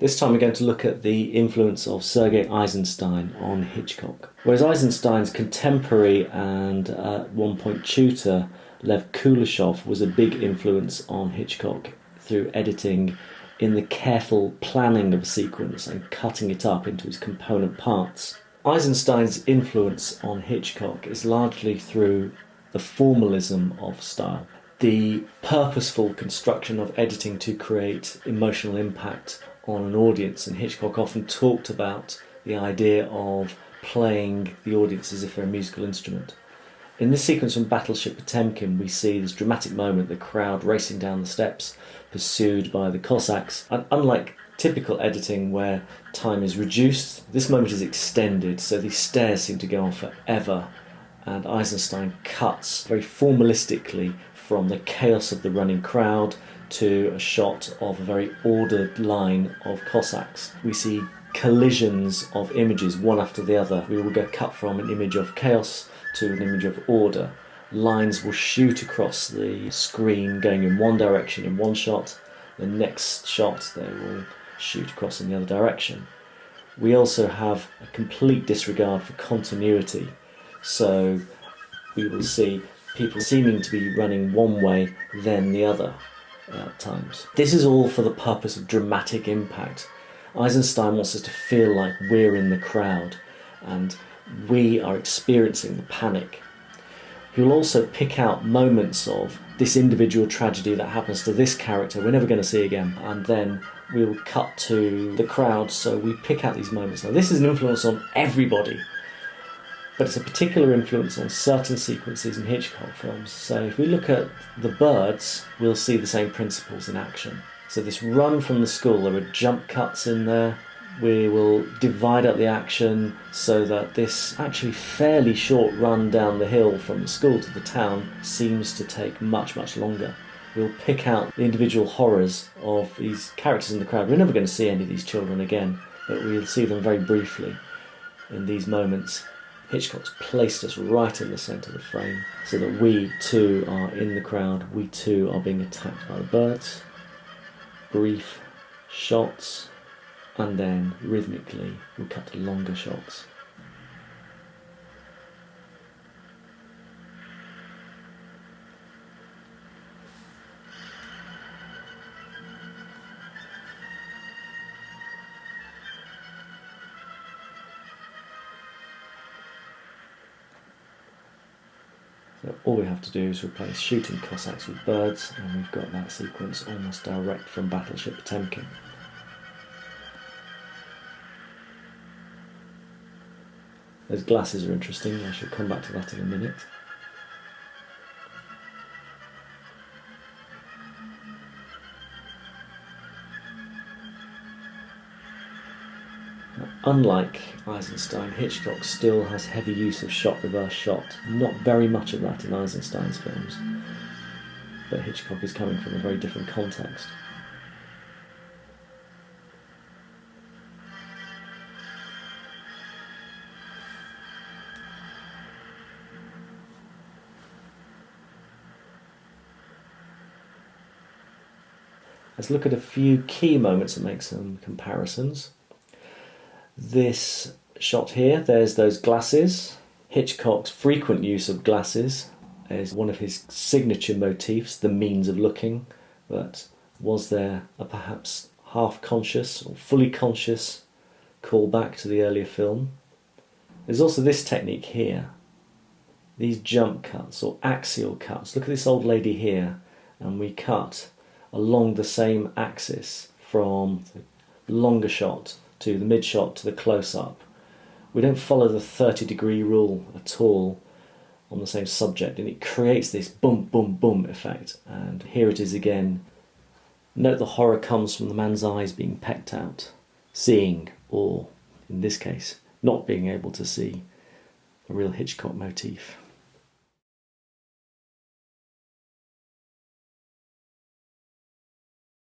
This time we're going to look at the influence of Sergei Eisenstein on Hitchcock. Whereas Eisenstein's contemporary and at one point tutor, Lev Kuleshov, was a big influence on Hitchcock through editing in the careful planning of a sequence and cutting it up into its component parts. Eisenstein's influence on Hitchcock is largely through the formalism of style, the purposeful construction of editing to create emotional impact on an audience, and Hitchcock often talked about the idea of playing the audience as if they're a musical instrument. In this sequence from Battleship Potemkin, we see this dramatic moment, the crowd racing down the steps, pursued by the Cossacks. And unlike typical editing where time is reduced, this moment is extended, so these stairs seem to go on forever. And Eisenstein cuts very formalistically from the chaos of the running crowd to a shot of a very ordered line of Cossacks. We see collisions of images, one after the other. We will go cut from an image of chaos to an image of order. Lines will shoot across the screen going in one direction in one shot. The next shot they will shoot across in the other direction. We also have a complete disregard for continuity. So we will see people seeming to be running one way, then the other at times. This is all for the purpose of dramatic impact. Eisenstein wants us to feel like we're in the crowd and we are experiencing the panic. He'll also pick out moments of this individual tragedy that happens to this character we're never going to see again, and then we'll cut to the crowd, so we pick out these moments. Now this is an influence on everybody, but it's a particular influence on certain sequences in Hitchcock films. So if we look at The Birds, we'll see the same principles in action. So this run from the school, there are jump cuts in there. We will divide up the action so that this actually fairly short run down the hill from the school to the town seems to take much, much longer. We'll pick out the individual horrors of these characters in the crowd. We're never going to see any of these children again, but we'll see them very briefly in these moments. Hitchcock's placed us right in the centre of the frame so that we too are in the crowd, we too are being attacked by the birds. Brief shots, and then rhythmically we'll cut to longer shots. So all we have to do is replace shooting Cossacks with birds, and we've got that sequence almost direct from Battleship Potemkin. Those glasses are interesting, I shall come back to that in a minute. Now, unlike Eisenstein, Hitchcock still has heavy use of shot reverse shot. Not very much of that in Eisenstein's films, but Hitchcock is coming from a very different context. Let's look at a few key moments and make some comparisons. This shot here, there's those glasses. Hitchcock's frequent use of glasses is one of his signature motifs, the means of looking. But was there a perhaps half-conscious or fully conscious callback to the earlier film? There's also this technique here. These jump cuts or axial cuts. Look at this old lady here, and we cut along the same axis from the longer shot to the mid shot to the close-up. We don't follow the 30-degree rule at all on the same subject, and it creates this boom, boom, boom effect. And here it is again. Note the horror comes from the man's eyes being pecked out, seeing, or in this case, not being able to see, a real Hitchcock motif.